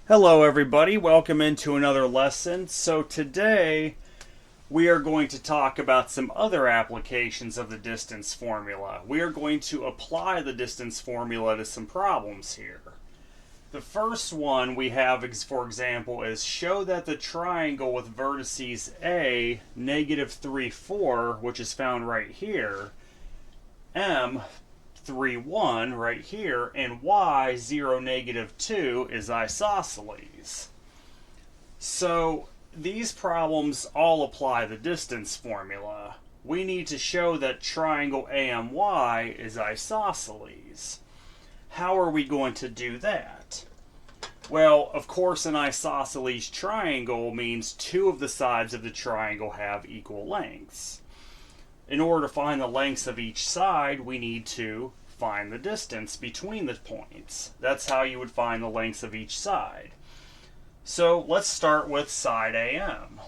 Hello everybody, welcome into another lesson. So today we are going to talk about some other applications of the distance formula. We are going to apply the distance formula to some problems here. The first one we have, for example, is show that the triangle with vertices A, -3, 4, which is found right here, M, 3, 1 right here, and y, 0, -2 is isosceles. So these problems all apply the distance formula. We need to show that triangle AMY is isosceles. How are we going to do that? Well, of course, an isosceles triangle means two of the sides of the triangle have equal lengths. In order to find the lengths of each side, we need to find the distance between the points. That's how you would find the lengths of each side. So let's start with side AM.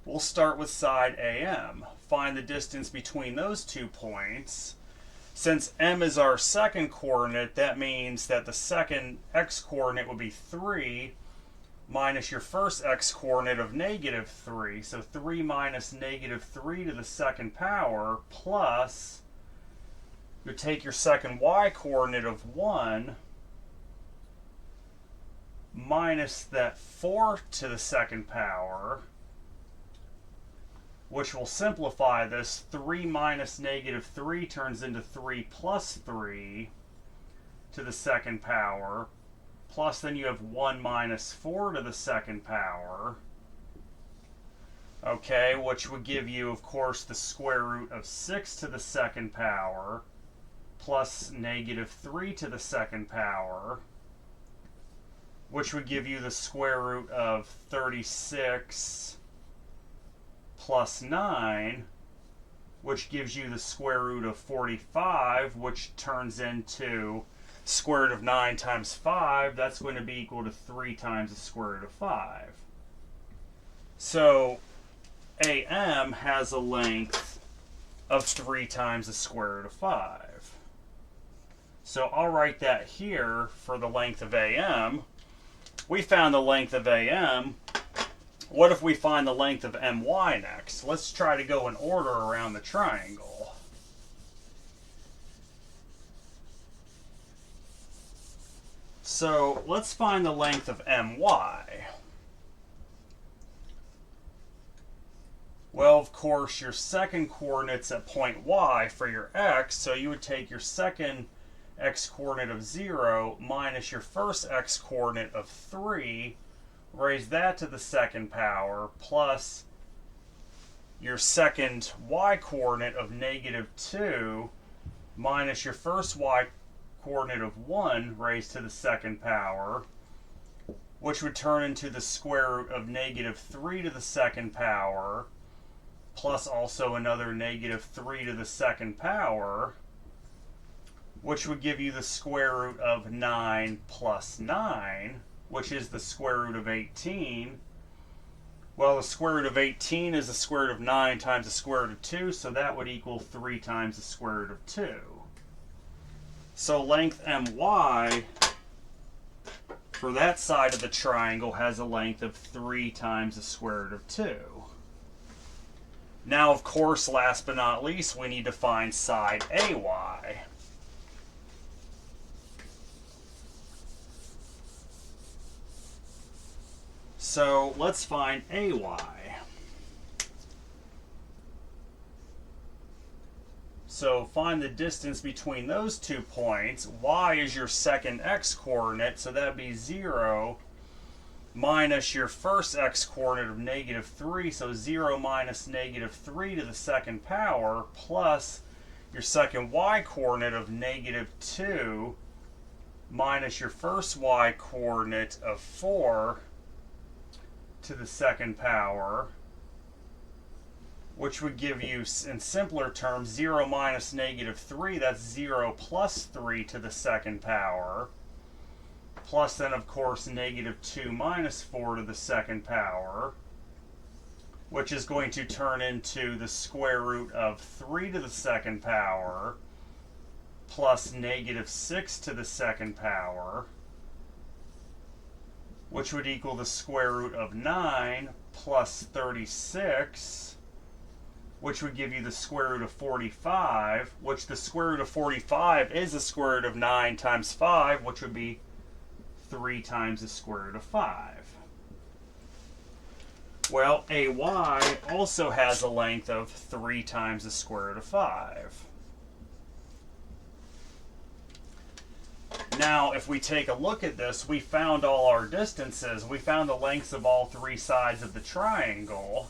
We'll start with side AM. Find the distance between those 2 points. Since M is our second coordinate, that means that the second x-coordinate would be 3 minus your first x-coordinate of -3. So 3 minus -3 to the second power plus, you take your second y-coordinate of 1 minus that 4 to the second power, which will simplify this. 3 minus -3 turns into 3 plus 3 to the second power, plus then you have 1 minus 4 to the second power, okay, which would give you, of course, the square root of 6 to the second power, plus -3 to the second power, which would give you the square root of 36 plus 9, which gives you the square root of 45, which turns into square root of 9 times 5. That's going to be equal to 3 times the square root of 5. So AM has a length of 3 times the square root of 5. So I'll write that here for the length of AM. We found the length of AM. What if we find the length of MY next? Let's try to go in order around the triangle. So let's find the length of MY. Well, of course, your second coordinate's at point Y for your x, so you would take your second x-coordinate of 0 minus your first x-coordinate of 3, raise that to the second power, plus your second y-coordinate of -2 minus your first y-coordinate of 1 raised to the second power, which would turn into the square root of -3 to the second power, plus also another -3 to the second power, which would give you the square root of 9 plus 9, which is the square root of 18. Well, the square root of 18 is the square root of 9 times the square root of 2, so that would equal 3 times the square root of 2. So length MY for that side of the triangle has a length of 3 times the square root of 2. Now, of course, last but not least, we need to find side AY. So let's find AY. So find the distance between those 2 points. Y is your second x-coordinate, so that would be 0 minus your first x-coordinate of -3, so 0 minus -3 to the second power, plus your second y-coordinate of -2 minus your first y-coordinate of 4 to the second power, which would give you, in simpler terms, 0 minus -3, that's 0 plus 3 to the second power, plus then, of course, -2 minus 4 to the second power, which is going to turn into the square root of 3 to the second power, plus -6 to the second power, which would equal the square root of 9 plus 36, which would give you the square root of 45, which the square root of 45 is the square root of 9 times 5, which would be 3 times the square root of 5. Well, AY also has a length of 3 times the square root of 5. Now, if we take a look at this, we found all our distances. We found the lengths of all three sides of the triangle.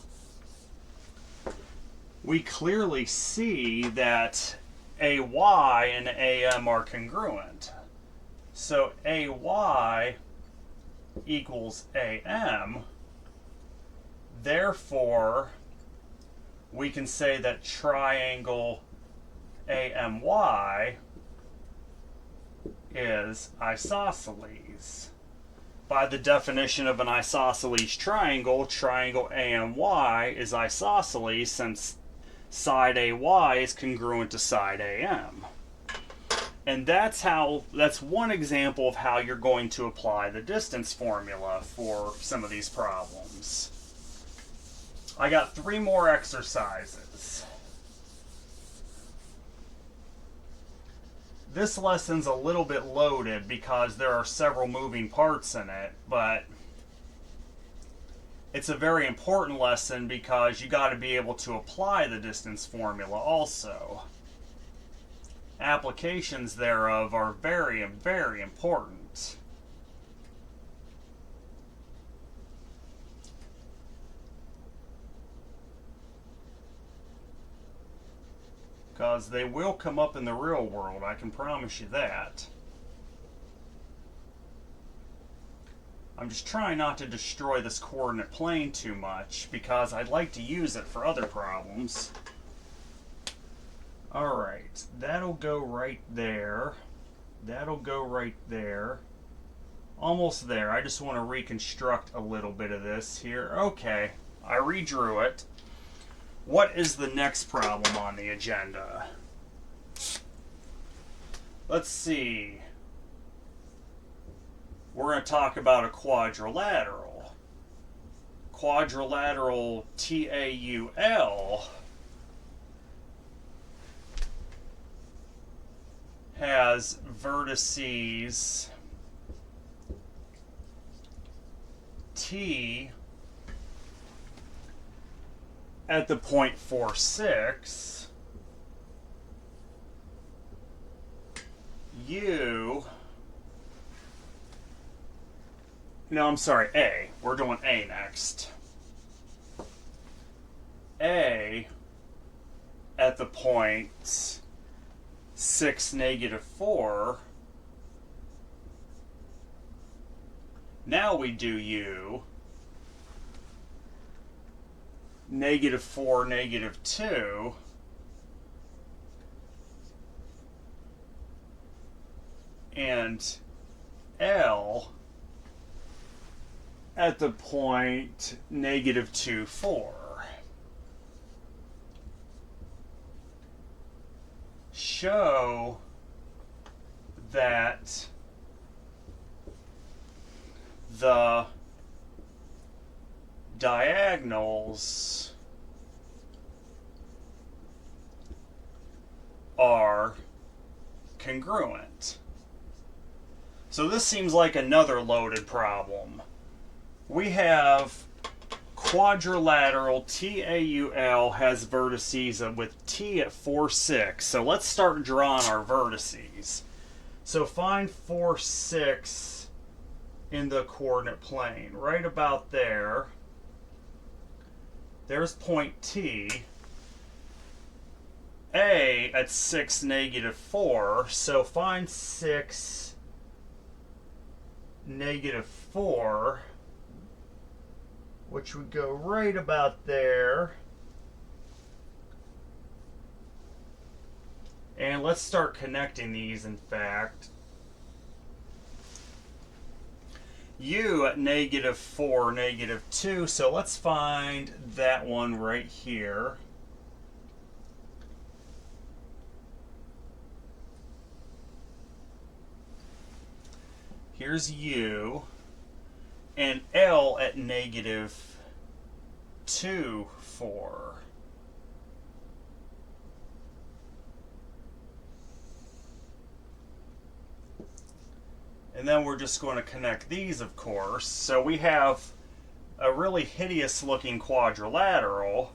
We clearly see that AY and AM are congruent. So AY equals AM. Therefore, we can say that triangle AMY is isosceles. By the definition of an isosceles triangle, triangle AMY is isosceles since side AY is congruent to side AM. And that's one example of how you're going to apply the distance formula for some of these problems. I got 3 more exercises. This lesson's a little bit loaded because there are several moving parts in it, but it's a very important lesson because you got to be able to apply the distance formula also. Applications thereof are very, very important. Because they will come up in the real world, I can promise you that. I'm just trying not to destroy this coordinate plane too much because I'd like to use it for other problems. Alright, that'll go right there. That'll go right there. Almost there. I just want to reconstruct a little bit of this here. Okay, I redrew it. What is the next problem on the agenda? Let's see. We're going to talk about a quadrilateral. Quadrilateral TAUL has vertices T at the point 4, 6, A. We're doing A next. A at the point 6, -4. Now we do U. -4, -2, and L at the point -2, 4. Show that the diagonals are congruent. So this seems like another loaded problem. We have quadrilateral TAUL has vertices with T at 4, 6. So let's start drawing our vertices. So find 4, 6 in the coordinate plane. Right about there. There's point T. A at 6, -4. So find 6, -4, which would go right about there. And let's start connecting these, in fact. U at -4, -2. So let's find that one right here. Here's U. and L at negative 2, 4. And then we're just going to connect these, of course. So we have a really hideous looking quadrilateral.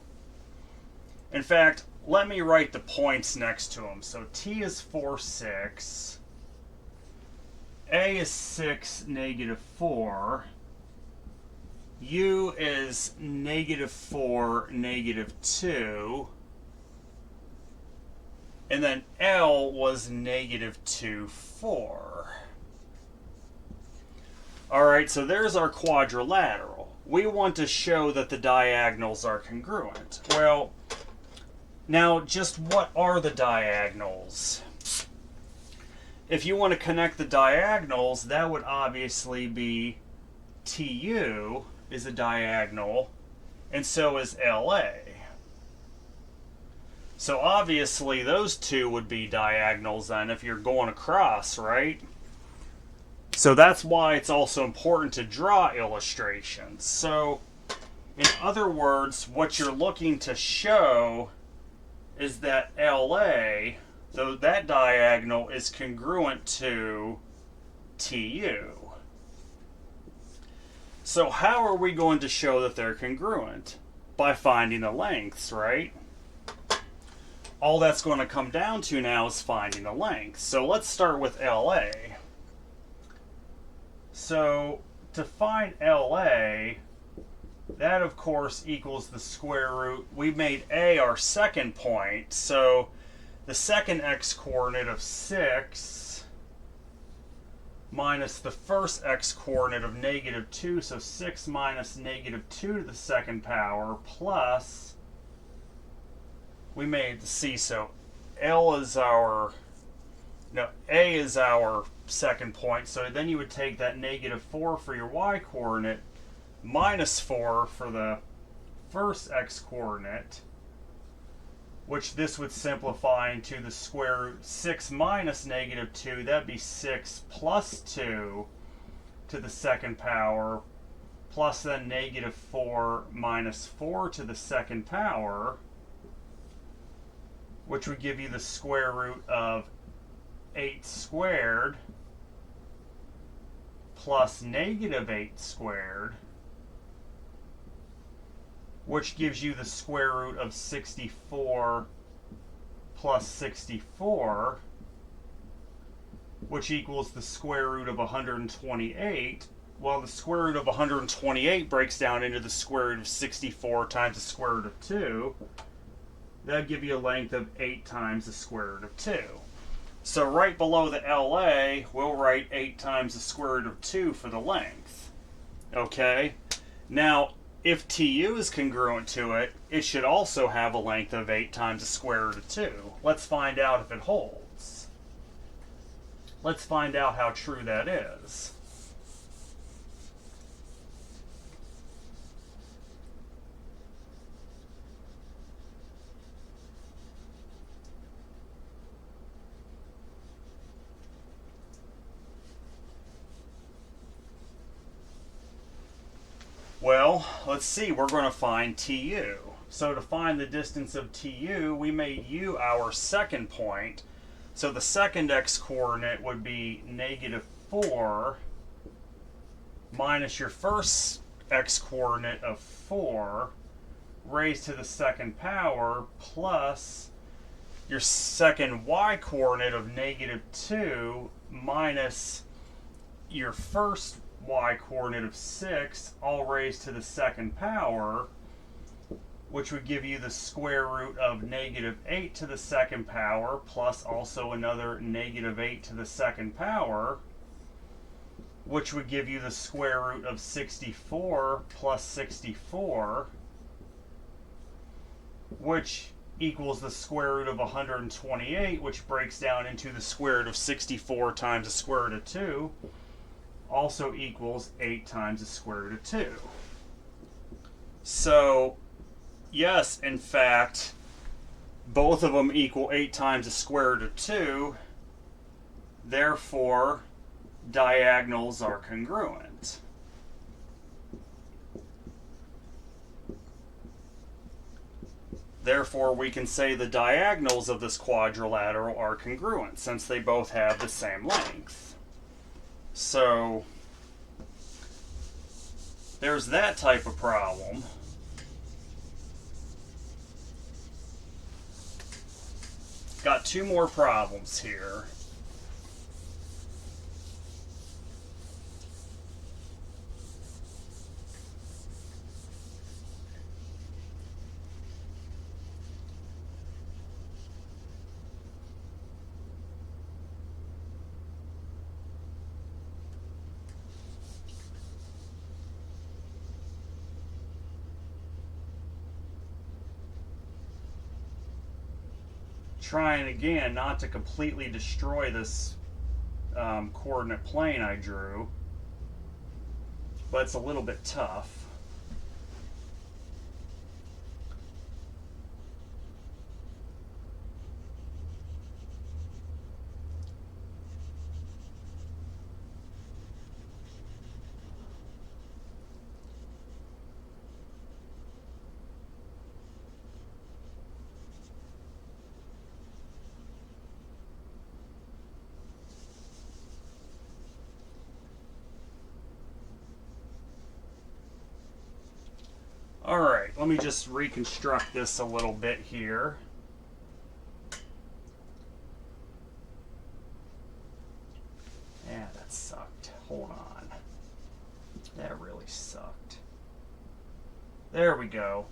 In fact, let me write the points next to them. So T is 4, 6. A is 6, negative 4. U is negative 4, negative 2. And then L was negative 2, 4. Alright, so there's our quadrilateral. We want to show that the diagonals are congruent. Well, now just what are the diagonals? If you want to connect the diagonals, that would obviously be TU is a diagonal, and so is LA. So obviously those two would be diagonals then if you're going across, right? So that's why it's also important to draw illustrations. So in other words, what you're looking to show is that LA, though that diagonal is congruent to TU. So how are we going to show that they're congruent? By finding the lengths, right? All that's going to come down to now is finding the length. So let's start with LA. So to find LA, that of course equals the square root. We made A our second point, so the second x-coordinate of 6 minus the first x-coordinate of negative 2, so 6 minus negative 2 to the second power plus, we made the C, so L is our, no, A is our second point, so then you would take that negative 4 for your y-coordinate minus 4 for the first x-coordinate, which this would simplify into the square root 6 minus negative 2, that'd be 6 plus 2 to the second power, plus then negative 4 minus 4 to the second power, which would give you the square root of 8 squared plus negative 8 squared, which gives you the square root of 64 plus 64, which equals the square root of 128. Well, the square root of 128 breaks down into the square root of 64 times the square root of 2. That'd give you a length of 8 times the square root of 2. So right below the LA, we'll write 8 times the square root of 2 for the length. Okay? Now, if TU is congruent to it, it should also have a length of 8 times the square root of 2. Let's find out if it holds. Let's find out how true that is. Well, let's see, we're going to find TU. So to find the distance of TU, we made U our second point. So the second x-coordinate would be negative 4 minus your first x-coordinate of 4 raised to the second power plus your second y-coordinate of negative 2 minus your first y-coordinate of 6, all raised to the second power, which would give you the square root of negative 8 to the second power, plus also another negative 8 to the second power, which would give you the square root of 64 plus 64, which equals the square root of 128, which breaks down into the square root of 64 times the square root of 2, also equals 8 times the square root of 2. So, yes, in fact, both of them equal 8 times the square root of 2. Therefore, diagonals are congruent. Therefore, we can say the diagonals of this quadrilateral are congruent since they both have the same length. So, there's that type of problem. Got two more problems here. Trying again not to completely destroy this coordinate plane I drew, but it's a little bit tough. Alright, let me just reconstruct this a little bit here. Yeah, that sucked. Hold on. That really sucked. There we go.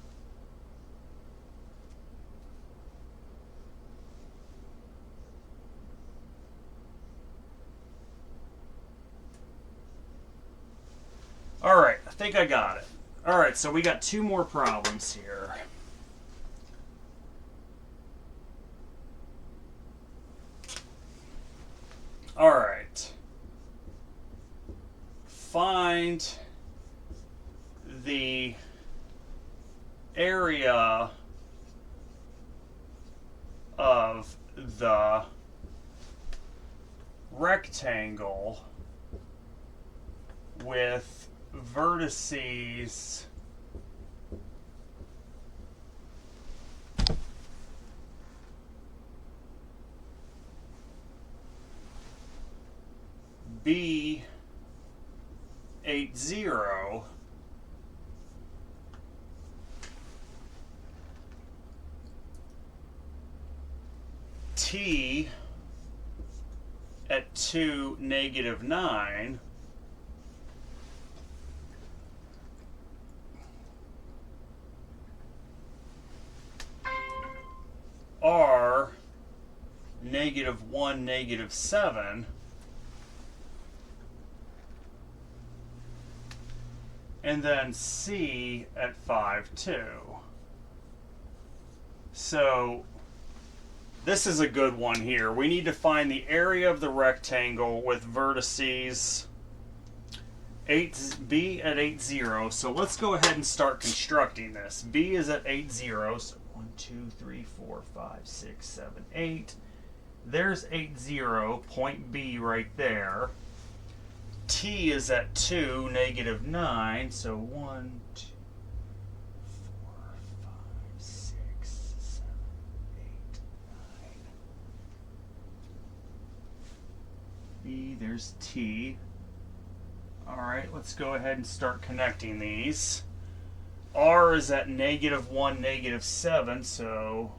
Alright, I think I got it. Alright, so we got two more problems here. Alright. Find the area of the rectangle with vertices B 80 T at 2, -9 R -1, -7 and then C at 5, 2. So this is a good one here. We need to find the area of the rectangle with vertices B at 80. So let's go ahead and start constructing this. B is at 80. So 1, 2, 3, 4, 5, 6, 7, 8. There's 80, point B right there. T is at 2, -9. So 1, 2, 4, 5, 6, 7, 8, 9. B, there's T. Alright, let's go ahead and start connecting these. R is at -1, -7, so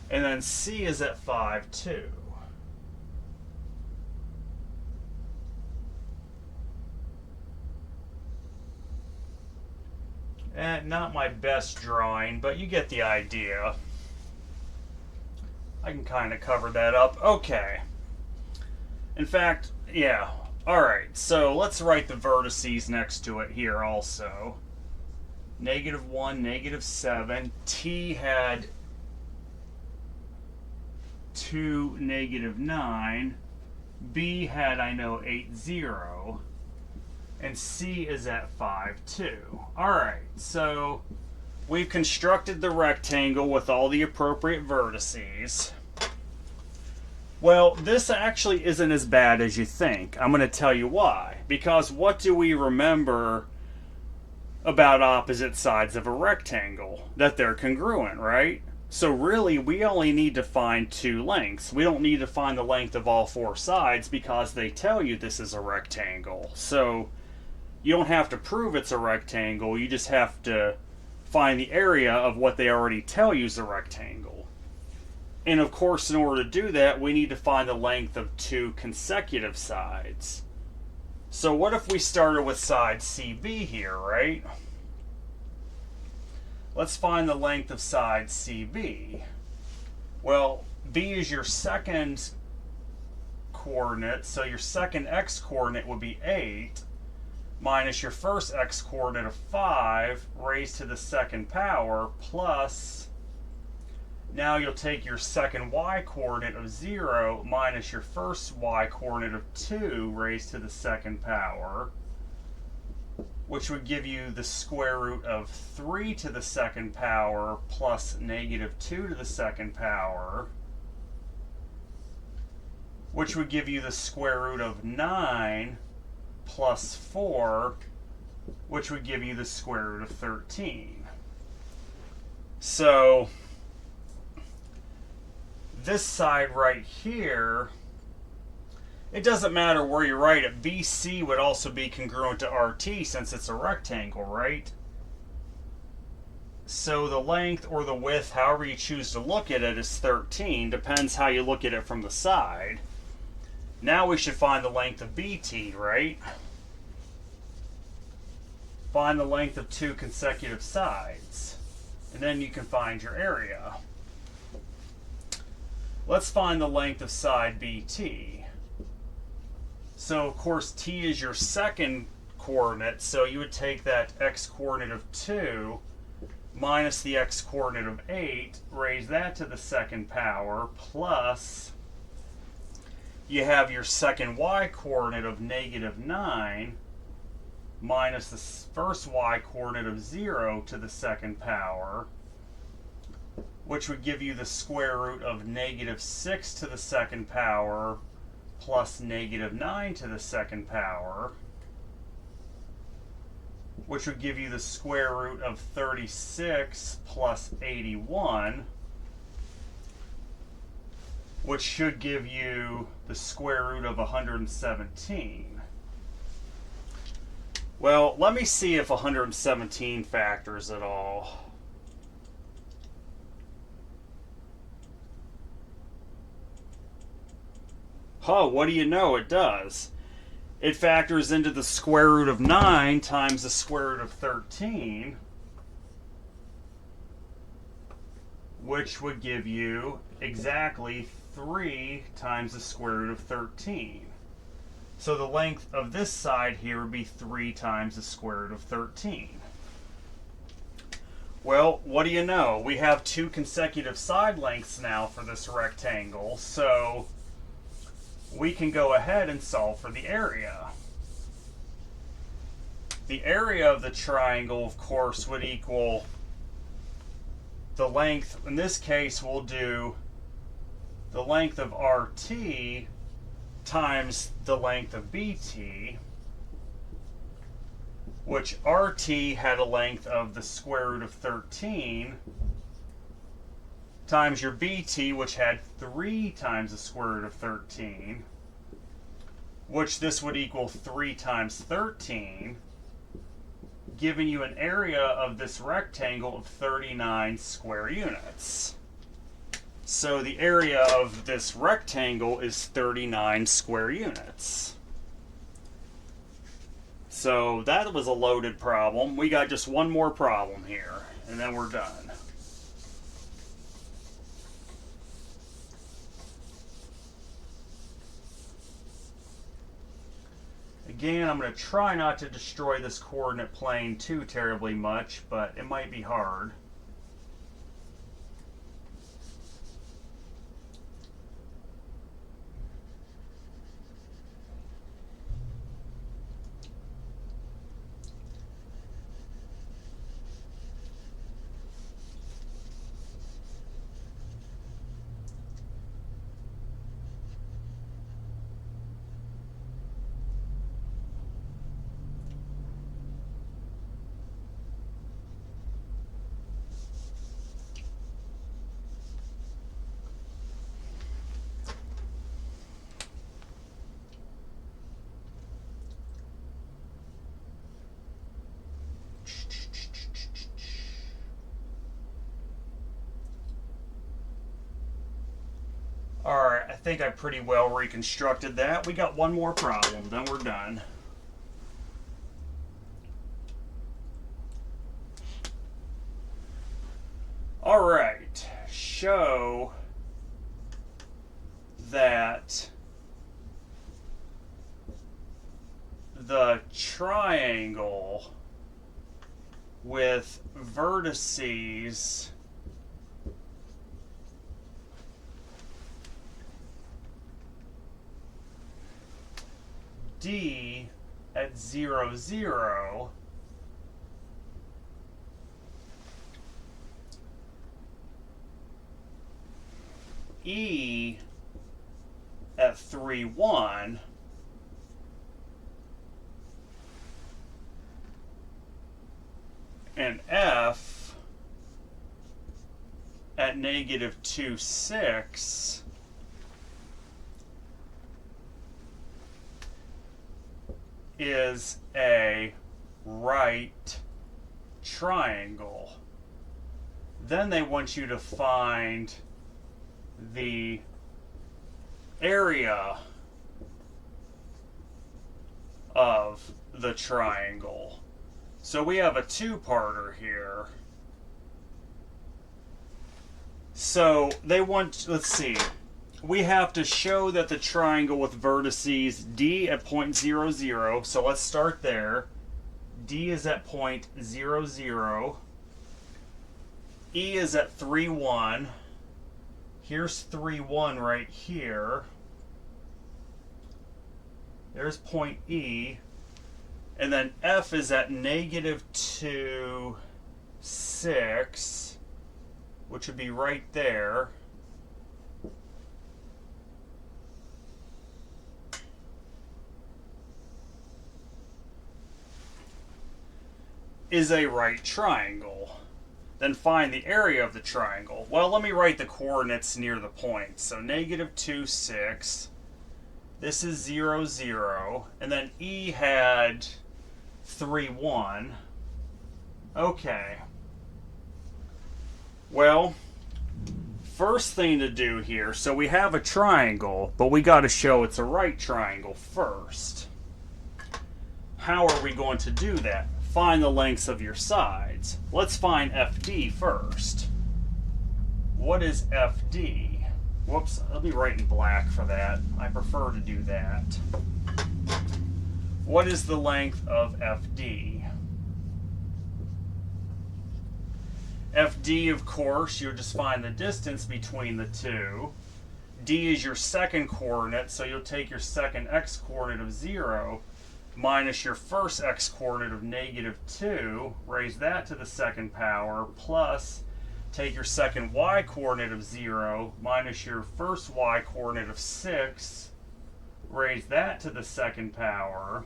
and then C is at 5, 2. Not my best drawing, but you get the idea. I can kind of cover that up. Okay. In fact, yeah. Alright, so let's write the vertices next to it here also. -1, -7. T had 2, -9. B had, I know, 80. And C is at 5, 2. Alright, so we've constructed the rectangle with all the appropriate vertices. Well, this actually isn't as bad as you think. I'm going to tell you why. Because what do we remember about opposite sides of a rectangle? That they're congruent, right? So really, we only need to find two lengths. We don't need to find the length of all four sides because they tell you this is a rectangle. So you don't have to prove it's a rectangle. You just have to find the area of what they already tell you is a rectangle. And of course, in order to do that, we need to find the length of two consecutive sides. So what if we started with side CB here, right? Let's find the length of side CB. Well, B is your second coordinate, so your second x coordinate would be 8 minus your first x coordinate of 5 raised to the second power plus, now you'll take your second y coordinate of 0 minus your first y coordinate of 2 raised to the second power, which would give you the square root of 3 to the second power plus negative 2 to the second power, which would give you the square root of 9 plus 4, which would give you the square root of 13. So this side right here, it doesn't matter where you write it. BC would also be congruent to RT since it's a rectangle, right? So the length or the width, however you choose to look at it, is 13. Depends how you look at it from the side. Now we should find the length of BT, right? Find the length of two consecutive sides. And then you can find your area. Let's find the length of side BT. So of course T is your second coordinate, so you would take that x coordinate of 2 minus the x coordinate of 8, raise that to the second power, plus you have your second y coordinate of negative 9 minus the first y coordinate of 0 to the second power, which would give you the square root of negative 6 to the second power plus negative 9 to the second power, which would give you the square root of 36 plus 81, which should give you the square root of 117. Well, let me see if 117 factors at all. Oh, what do you know? It does. It factors into the square root of 9 times the square root of 13, which would give you exactly 3 times the square root of 13. So the length of this side here would be 3 times the square root of 13. Well, what do you know? We have two consecutive side lengths now for this rectangle, so we can go ahead and solve for the area. The area of the triangle, of course, would equal the length. In this case, we'll do the length of RT times the length of BT, which RT had a length of the square root of 13 times your BT, which had 3 times the square root of 13, which this would equal 3 times 13, giving you an area of this rectangle of 39 square units. So the area of this rectangle is 39 square units. So that was a loaded problem. We got just one more problem here, and then we're done. Again, I'm going to try not to destroy this coordinate plane too terribly much, but it might be hard. Alright, I think I pretty well reconstructed that. We got one more problem, then we're done. Alright, show that the triangle with vertices D at 0, 0 E at 3, 1 and F at negative 2, 6 is a right triangle. Then they want you to find the area of the triangle. So we have a two-parter here. So they want, let's see, we have to show that the triangle with vertices D at point 0, 0. So let's start there. D is at point 0, 0. E is at 3, 1. Here's 3, 1 right here. There's point E. And then F is at negative 2, 6, which would be right there. Is a right triangle. Then find the area of the triangle. Well, let me write the coordinates near the point. So negative 2, 6. This is 0, 0. And then E had 3, 1. Okay. Well, first thing to do here, so we have a triangle, but we got to show it's a right triangle first. How are we going to do that? Find the lengths of your sides. Let's find FD first. What is FD? Whoops, let me write in black for that. I prefer to do that. What is the length of FD? FD, of course, you'll just find the distance between the two. D is your second coordinate, so you'll take your second x coordinate of 0 minus your first x coordinate of negative 2, raise that to the second power, plus take your second y coordinate of 0 minus your first y coordinate of 6, raise that to the second power.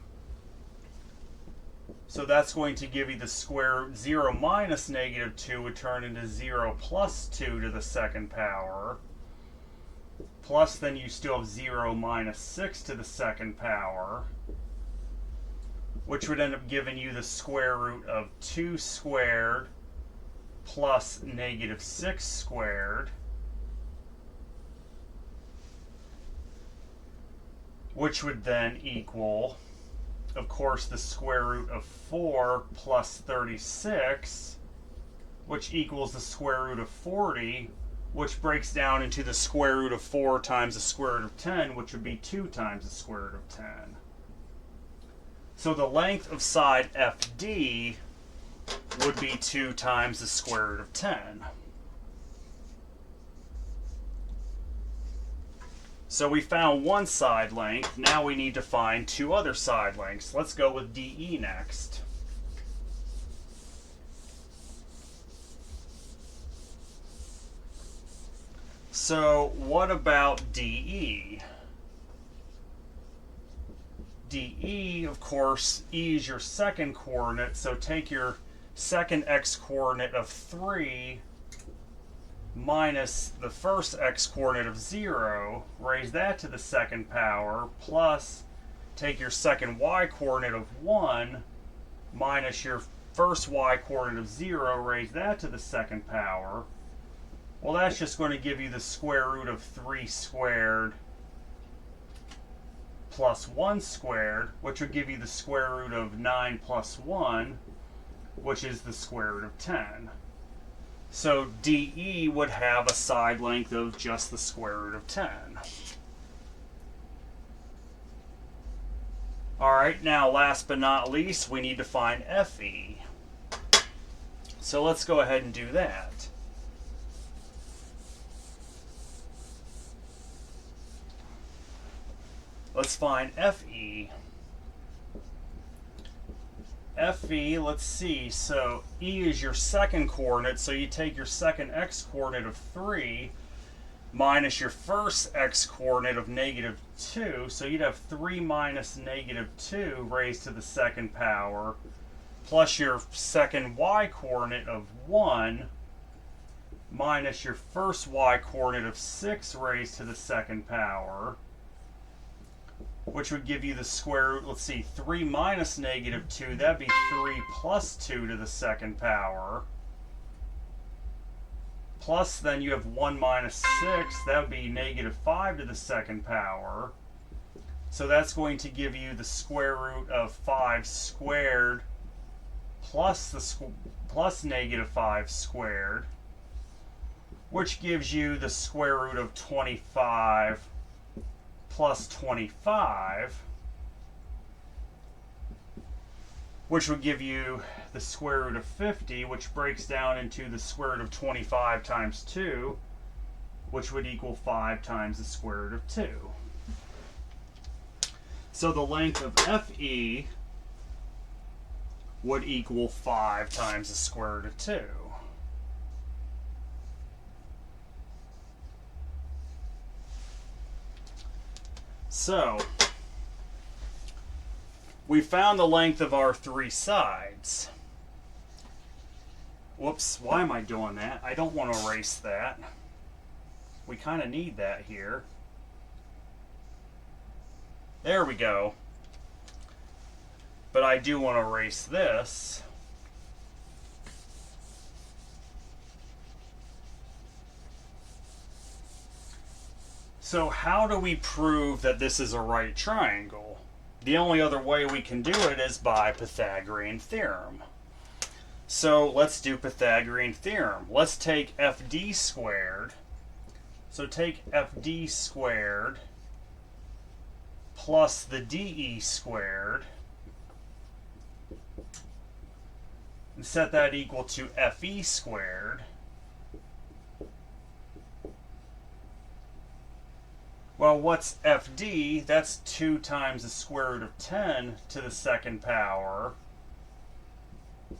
So that's going to give you the square root. 0 minus negative 2 would turn into 0 plus 2 to the second power. Plus then you still have 0 minus 6 to the second power, which would end up giving you the square root of 2 squared plus negative 6 squared, which would then equal, of course, the square root of 4 plus 36, which equals the square root of 40, which breaks down into the square root of 4 times the square root of 10, which would be 2 times the square root of 10. So the length of side FD would be 2 times the square root of 10. So we found one side length. Now we need to find two other side lengths. Let's go with DE next. So what about DE? DE, of course, E is your second coordinate, so take your second x coordinate of 3 minus the first x coordinate of 0, raise that to the second power, plus take your second y coordinate of 1 minus your first y coordinate of 0, raise that to the second power. Well, that's just going to give you the square root of 3 squared plus 1 squared, which would give you the square root of 9 plus 1, which is the square root of 10. So DE would have a side length of just the square root of 10. Alright, now last but not least, we need to find FE. So let's go ahead and do that. Let's find FE. FE, let's see, so E is your second coordinate, so you take your second x coordinate of 3 minus your first x coordinate of -2, so you'd have 3 minus -2 raised to the second power, plus your second y coordinate of 1 minus your first y coordinate of 6 raised to the second power, which would give you the square root, let's see, 3 minus -2, that'd be 3 plus 2 to the second power. Plus then you have 1 minus 6, that would be -5 to the second power. So that's going to give you the square root of 5 squared plus -5 squared, which gives you the square root of 25 plus 25, which would give you the square root of 50, which breaks down into the square root of 25 times 2, which would equal 5 times the square root of 2. So the length of FE would equal 5 times the square root of 2. So, we found the length of our 3 sides. Whoops, why am I doing that? I don't want to erase that. We kind of need that here. There we go. But I do want to erase this. So how do we prove that this is a right triangle? The only other way we can do it is by Pythagorean theorem. So let's do Pythagorean theorem. Let's take FD squared. So take FD squared plus the DE squared and set that equal to FE squared. Well, what's FD? That's 2 times the square root of 10 to the second power.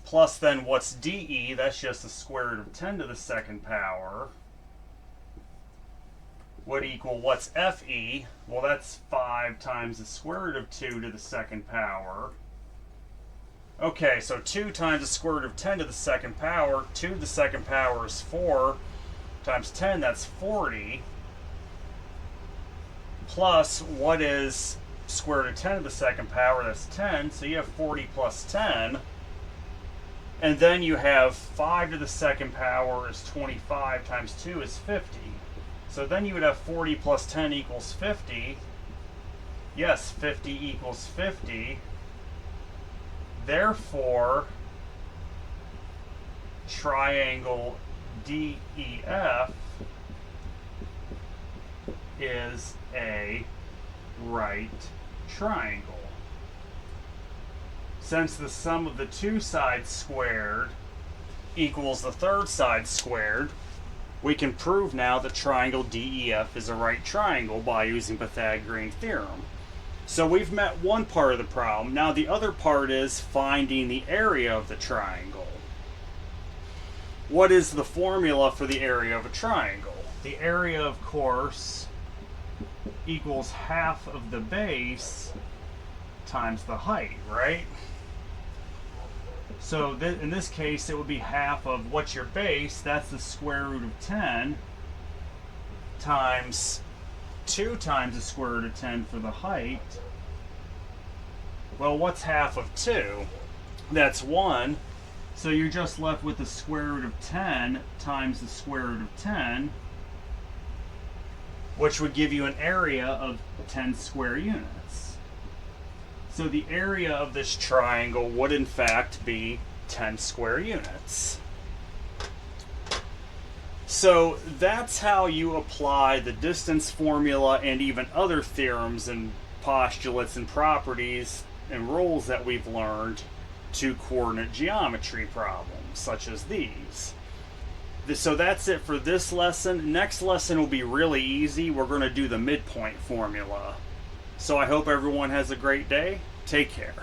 Plus then what's DE? That's just the square root of 10 to the second power. Would equal what's FE? Well, that's 5 times the square root of 2 to the second power. Okay, so 2 times the square root of 10 to the second power. 2 to the second power is 4 times 10, that's 40. Plus, what is square root of 10 to the second power? That's 10. So you have 40 plus 10. And then you have 5 to the second power is 25 times 2 is 50. So then you would have 40 plus 10 equals 50. Yes, 50 equals 50. Therefore, triangle DEF is a right triangle. Since the sum of the two sides squared equals the third side squared, we can prove now that triangle DEF is a right triangle by using Pythagorean theorem. So we've met one part of the problem. Now the other part is finding the area of the triangle. What is the formula for the area of a triangle? The area, of course, equals half of the base times the height, right? So in this case, it would be half of what's your base? That's the square root of 10 times 2 times the square root of 10 for the height. Well, what's half of 2? That's 1. So you're just left with the square root of 10 times the square root of 10, which would give you an area of 10 square units. So the area of this triangle would in fact be 10 square units. So that's how you apply the distance formula and even other theorems and postulates and properties and rules that we've learned to coordinate geometry problems such as these. So that's it for this lesson. Next lesson will be really easy. We're going to do the midpoint formula. So I hope everyone has a great day. Take care.